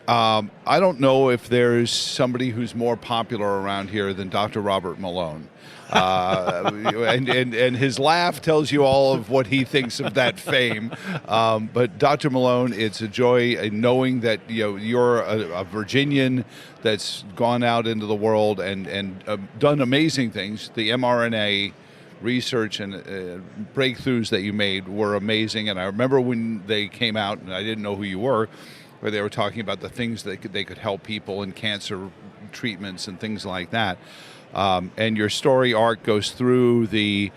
I don't know if there's somebody who's more popular around here than Dr. Robert Malone. And his laugh tells you all of what he thinks of that fame. But Dr. Malone, it's a joy knowing that you're a Virginian that's gone out into the world and done amazing things. The mRNA research and breakthroughs that you made were amazing. And I remember when they came out, and I didn't know who you were, where they were talking about the things that they could help people in cancer treatments and things like that. And your story arc goes through the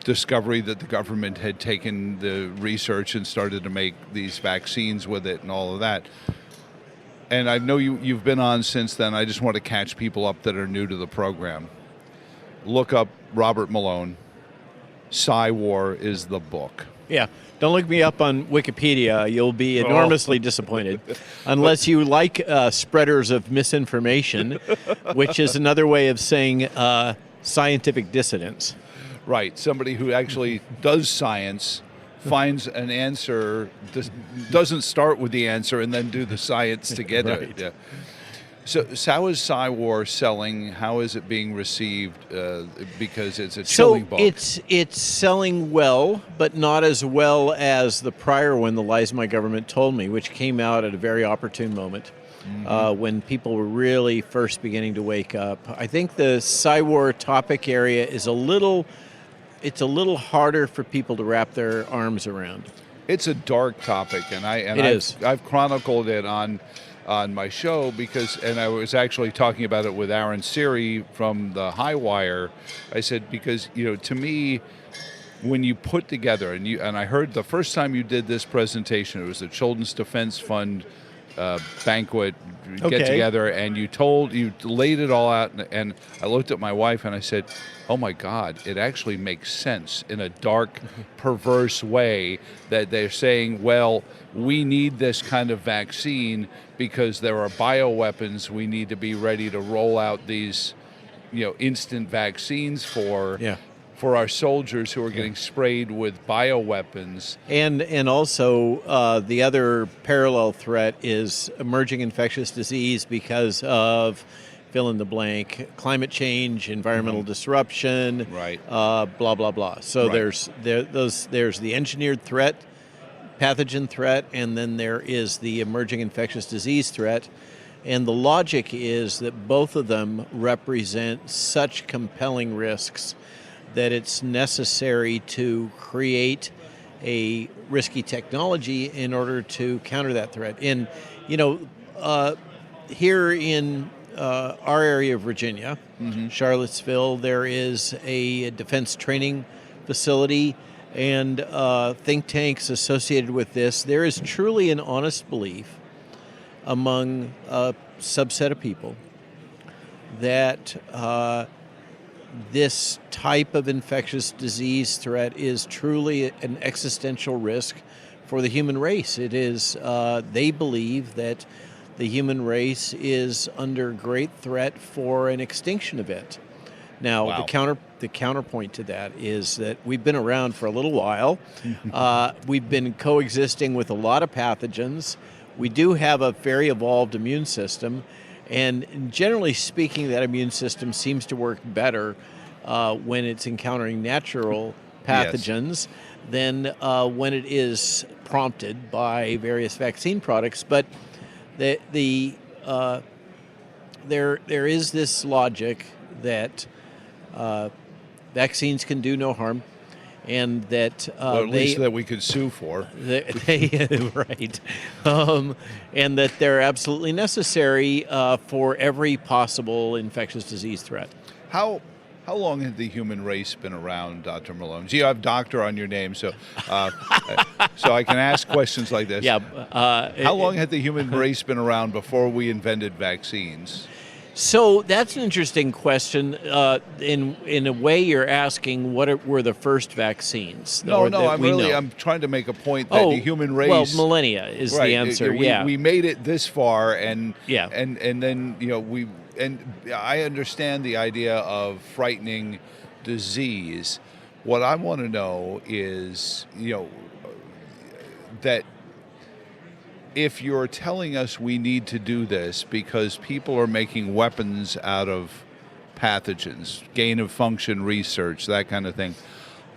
discovery that the government had taken the research and started to make these vaccines with it and all of that. And I know you've been on since then. I just want to catch people up that are new to the program. Look up Robert Malone. PsyWar is the book. Yeah. Don't look me up on Wikipedia. You'll be enormously disappointed. Unless you like spreaders of misinformation, which is another way of saying scientific dissidents. Right. Somebody who actually does science, finds an answer, doesn't start with the answer and then do the science to get Right. it. Yeah. So how is PsyWar selling? How is it being received? Because it's a chilling book. It's selling well, but not as well as the prior one, The Lies My Government Told Me, which came out at a very opportune moment when people were really first beginning to wake up. I think the PsyWar topic area is a little harder for people to wrap their arms around. It's a dark topic, and I've chronicled it on my show and I was actually talking about it with Aaron Siri from the High Wire. I said, because to me, when you put together and I heard the first time you did this presentation, it was the Children's Defense Fund banquet get together, and you laid it all out, and I looked at my wife and I said, oh my God, it actually makes sense in a dark, perverse way that they're saying, well, we need this kind of vaccine because there are bioweapons we need to be ready to roll out these instant vaccines for our soldiers who are getting sprayed with bioweapons. And also the other parallel threat is emerging infectious disease because of fill in the blank, climate change, environmental disruption, right? Blah blah blah. So there's the engineered threat, pathogen threat, and then there is the emerging infectious disease threat. And the logic is that both of them represent such compelling risks that it's necessary to create a risky technology in order to counter that threat. And, here in our area of Virginia, Charlottesville, there is a defense training facility and think tanks associated with this. There is truly an honest belief among a subset of people that this type of infectious disease threat is truly an existential risk for the human race. It is, they believe that the human race is under great threat for an extinction event. Now, the counterpoint to that is that we've been around for a little while. We've been coexisting with a lot of pathogens. We do have a very evolved immune system, and generally speaking, that immune system seems to work better when it's encountering natural pathogens than when it is prompted by various vaccine products. But there is this logic that vaccines can do no harm, and that at least that we could sue for. Right, and that they're absolutely necessary for every possible infectious disease threat. How long has the human race been around, Dr. Malone? You have doctor on your name, so so I can ask questions like this. Yeah. How long had the human race been around before we invented vaccines? So that's an interesting question. In a way, you're asking what were the first vaccines? I'm trying to make a point that the human race. Well, millennia is the answer. We made it this far, and yeah, and then I understand the idea of frightening disease. What I want to know is that if you're telling us we need to do this because people are making weapons out of pathogens, gain of function research, that kind of thing,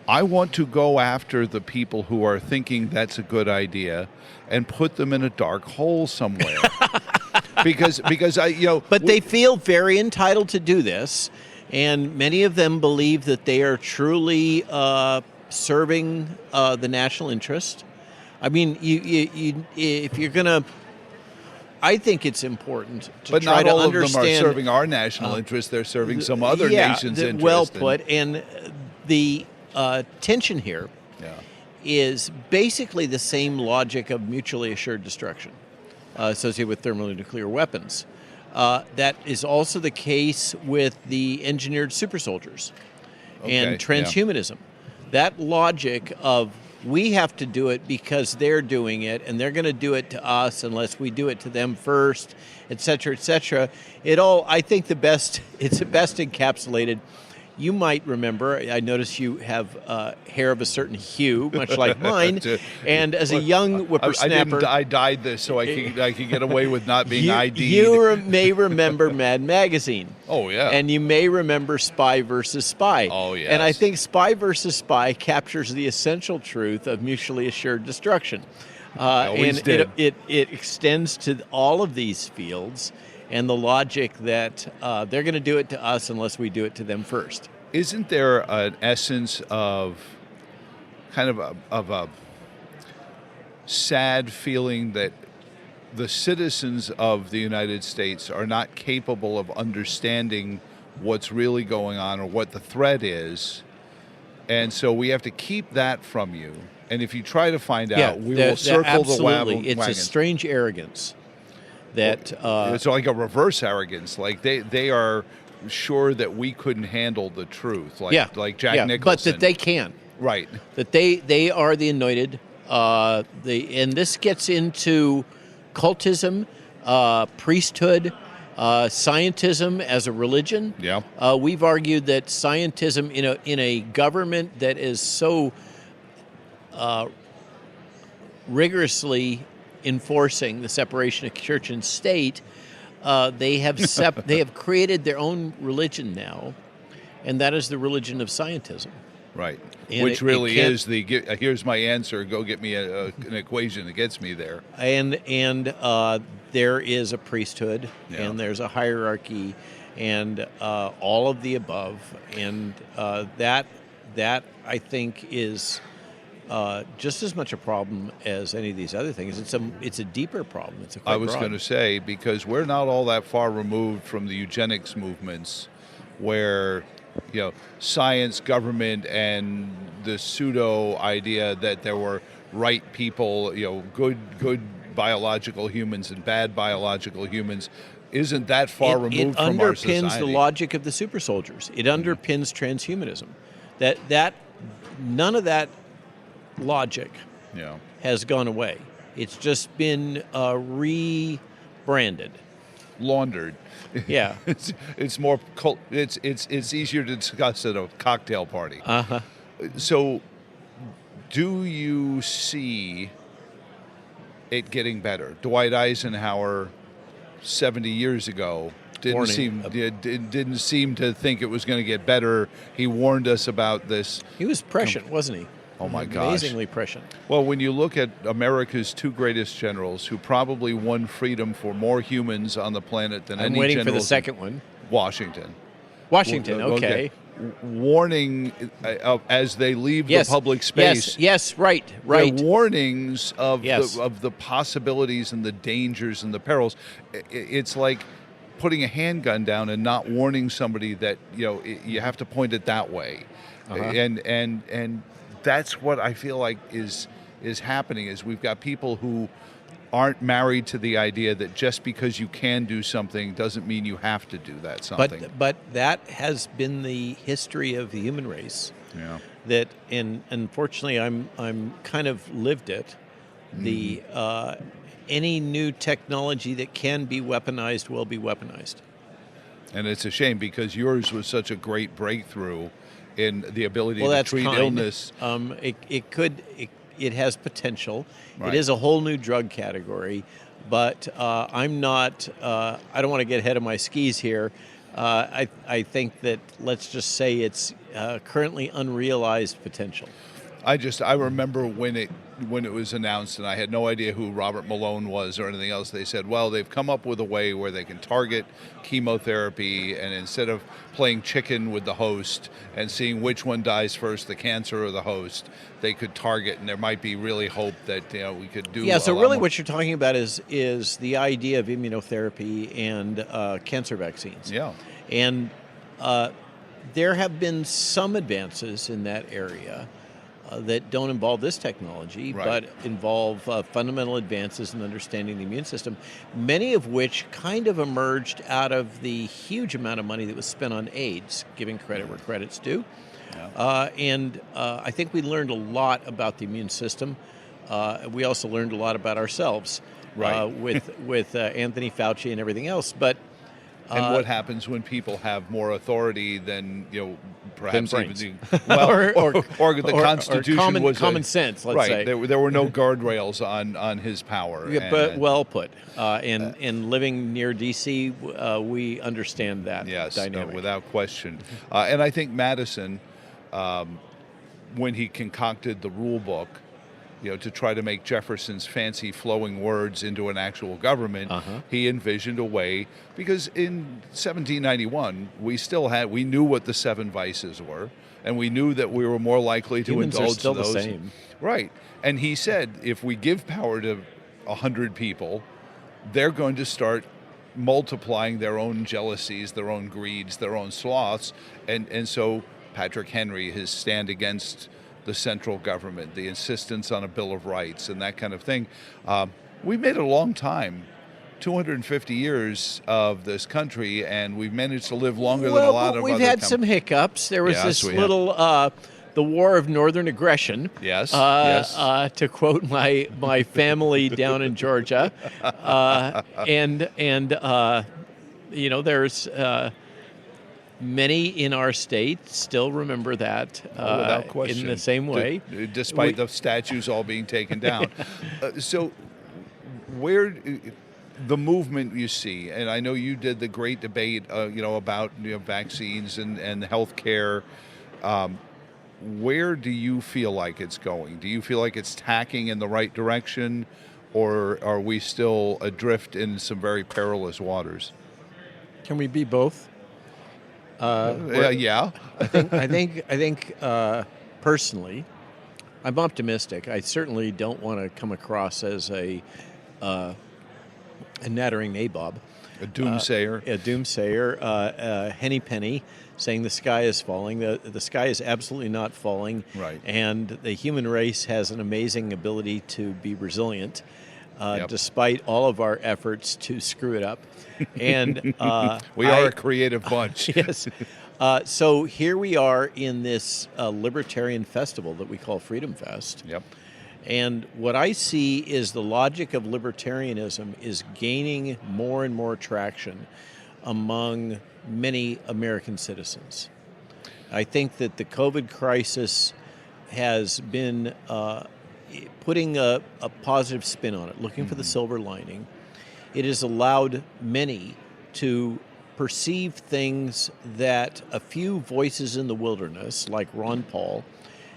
I want to go after the people who are thinking that's a good idea and put them in a dark hole somewhere. because But they feel very entitled to do this, and many of them believe that they are truly serving the national interest. I mean, if you're going to, I think it's important to try to understand. But not all of them are serving our national interest. They're serving some other nation's interest. Well put. And the tension here is basically the same logic of mutually assured destruction associated with thermonuclear weapons. That is also the case with the engineered super soldiers and transhumanism. That logic of we have to do it because they're doing it, and they're going to do it to us unless we do it to them first, et cetera, et cetera. I think it's best encapsulated. You might remember, I notice you have hair of a certain hue, much like mine, and as a young whippersnapper... I dyed this so I can get away with not being ID'd. You may remember Mad Magazine. Oh, yeah. And you may remember Spy versus Spy. Oh, yes. And I think Spy versus Spy captures the essential truth of mutually assured destruction. It extends to all of these fields, and the logic that they're going to do it to us unless we do it to them first. Isn't there an essence of kind of a sad feeling that the citizens of the United States are not capable of understanding what's really going on or what the threat is, and so we have to keep that from you? And if you try to find out, we will circle the wagon. It's a strange arrogance. It's like a reverse arrogance. Like they are sure that we couldn't handle the truth. Like Jack Nicholson. But that they can. Right. That they are the anointed. And this gets into cultism, priesthood, scientism as a religion. Yeah. We've argued that scientism in a government that is so rigorously enforcing the separation of church and state, they have created their own religion now, and that is the religion of scientism. Right. And which really is here's my answer, go get me an equation that gets me there. And there is a priesthood, and there's a hierarchy, and all of the above, and that I think is just as much a problem as any of these other things. It's a deeper problem. I was going to say, because we're not all that far removed from the eugenics movements, where science, government, and the pseudo idea that there were right people, good biological humans and bad biological humans, isn't that far removed from our society. It underpins the logic of the super soldiers. It underpins transhumanism. That none of that logic has gone away. It's just been rebranded, laundered. Yeah, it's more it's easier to discuss at a cocktail party. Uh-huh. So, do you see it getting better? Dwight Eisenhower, 70 years ago, didn't seem to think it was going to get better. He warned us about this. He was prescient, wasn't he? Oh, my gosh. Amazingly prescient. Well, when you look at America's two greatest generals, who probably won freedom for more humans on the planet than any generals. I'm waiting for the second one. Washington, okay. Warning as they leave the public space. Yes, right. The warnings of the possibilities and the dangers and the perils. It's like putting a handgun down and not warning somebody that you have to point it that way, and that's what I feel like is happening. Is we've got people who aren't married to the idea that just because you can do something doesn't mean you have to do that something. But that has been the history of the human race. Yeah. That, and unfortunately, I'm kind of lived it. The any new technology that can be weaponized will be weaponized. And it's a shame, because yours was such a great breakthrough in the ability to treat illness. it has potential. Right. It is a whole new drug category, but I'm not. I don't want to get ahead of my skis here. I think that let's just say it's currently unrealized potential. I remember when it was announced, and I had no idea who Robert Malone was or anything else. They said, well, they've come up with a way where they can target chemotherapy, and instead of playing chicken with the host and seeing which one dies first, the cancer or the host, they could target, and there might be really hope that we could do. Yeah. So really, what you're talking about is the idea of immunotherapy and cancer vaccines. Yeah. And there have been some advances in that area. That don't involve this technology, right. but involve fundamental advances in understanding the immune system, many of which kind of emerged out of the huge amount of money that was spent on AIDS, giving credit where credit's due. Yeah. And I think we learned a lot about the immune system. We also learned a lot about ourselves, right. with Anthony Fauci and everything else. But and what happens when people have more authority than perhaps even well, or the Constitution was common sense. Let's right. say There were no guardrails on his power. Yeah, but well put. And living near D.C., we understand that dynamic without question. And I think Madison, when he concocted the rule book, to try to make Jefferson's fancy flowing words into an actual government, he envisioned a way, because in 1791, we knew what the 7 vices were, and we knew that we were more likely to Humans indulge are still those. The same. Right. And he said, if we give power to 100 people, they're going to start multiplying their own jealousies, their own greeds, their own sloths, and so Patrick Henry, his stand against the central government, the insistence on a Bill of Rights and that kind of thing. We made a long time, 250 years of this country, and we've managed to live longer than a lot of other we've had some hiccups. There was this little, the War of Northern Aggression. Yes, to quote my family down in Georgia. There's... many in our state still remember that without question. In the same way. Despite the statues all being taken down. So where the movement you see, and I know you did the great debate about vaccines and health care, where do you feel like it's going? Do you feel like it's tacking in the right direction, or are we still adrift in some very perilous waters? Can we be both? Yeah. I think personally, I'm optimistic. I certainly don't want to come across as a nattering nabob, a doomsayer, Henny Penny, saying the sky is falling. The sky is absolutely not falling. Right. And the human race has an amazing ability to be resilient, despite all of our efforts to screw it up. And we are a creative bunch. Yes. So here we are in this libertarian festival that we call Freedom Fest. Yep. And what I see is the logic of libertarianism is gaining more and more traction among many American citizens. I think that the COVID crisis has been putting a positive spin on it, looking for the silver lining. It has allowed many to perceive things that a few voices in the wilderness, like Ron Paul,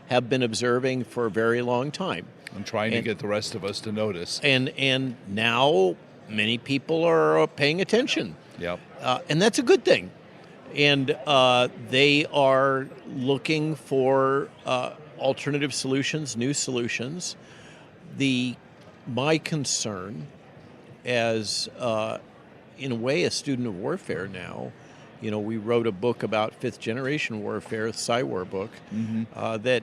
have been observing for a very long time. I'm trying to get the rest of us to notice. And now many people are paying attention. Yep. And that's a good thing. And they are looking for alternative solutions, new solutions. My concern as, in a way, a student of warfare now, we wrote a book about fifth-generation warfare, the PsyWar book, that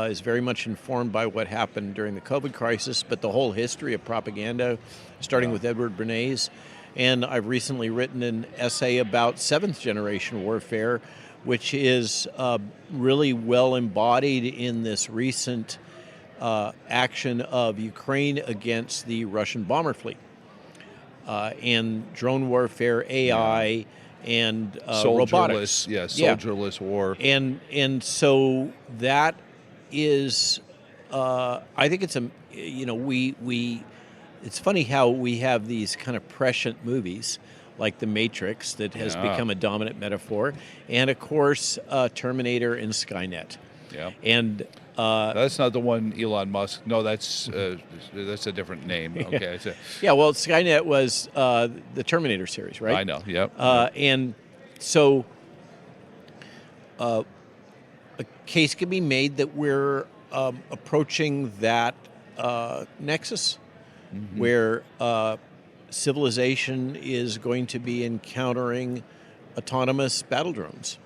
is very much informed by what happened during the COVID crisis, but the whole history of propaganda, starting with Edward Bernays. And I've recently written an essay about seventh-generation warfare, which is really well embodied in this recent action of Ukraine against the Russian bomber fleet. And drone warfare, AI, and robotics. Soldierless war. And so that is I think it's it's funny how we have these kind of prescient movies like The Matrix that has become a dominant metaphor, and of course Terminator and Skynet. Yeah. And that's not the one Elon Musk. No, that's a different name. Okay. Well, Skynet was the Terminator series, right? I know. Yep. And so a case can be made that we're approaching that nexus where civilization is going to be encountering autonomous battle drones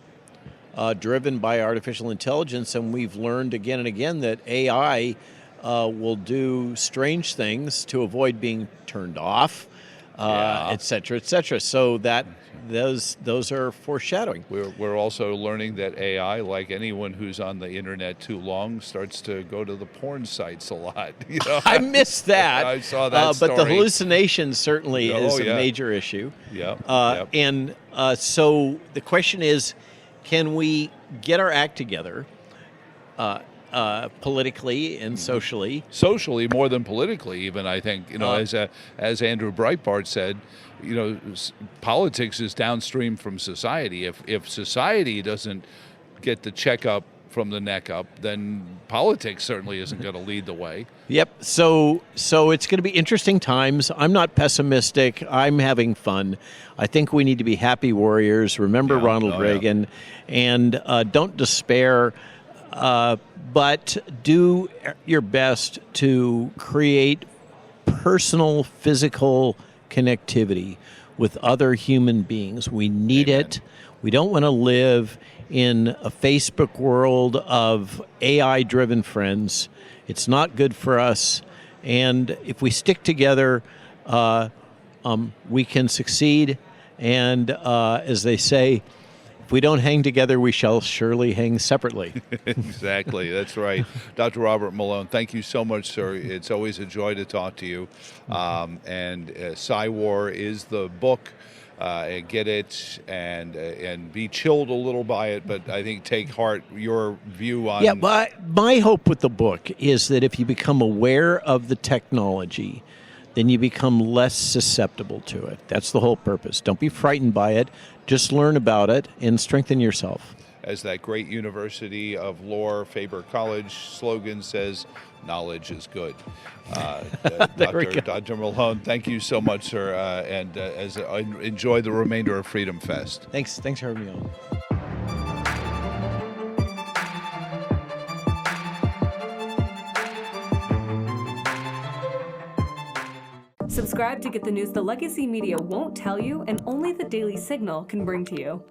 driven by artificial intelligence. And we've learned again and again that AI will do strange things to avoid being turned off, et cetera, et cetera. So that those are foreshadowing. We're also learning that AI, like anyone who's on the internet too long, starts to go to the porn sites a lot. You know? I missed that. I saw that but the story. hallucination certainly is a major issue. And so the question is, can we get our act together politically and socially? Socially, more than politically, even, I think. As Andrew Breitbart said, politics is downstream from society. If society doesn't get the checkup from the neck up, then politics certainly isn't going to lead the way. Yep. So it's going to be interesting times. I'm not pessimistic. I'm having fun. I think we need to be happy warriors. Remember Ronald Reagan, and don't despair. But do your best to create personal, physical connectivity with other human beings. We need it. We don't want to live in a Facebook world of AI-driven friends. It's not good for us. And if we stick together, we can succeed. And as they say, if we don't hang together, we shall surely hang separately. Exactly. That's right. Dr. Robert Malone, thank you so much, sir. It's always a joy to talk to you. And PsyWar is the book. Get it and be chilled a little by it, but I think take heart your view on... Yeah, my hope with the book is that if you become aware of the technology, then you become less susceptible to it. That's the whole purpose. Don't be frightened by it. Just learn about it and strengthen yourself. As that great University of Lore, Faber College slogan says, knowledge is good. Dr. Malone, thank you so much, sir, and enjoy the remainder of Freedom Fest. Thanks for having me on. Subscribe to get the news the legacy media won't tell you and only the Daily Signal can bring to you.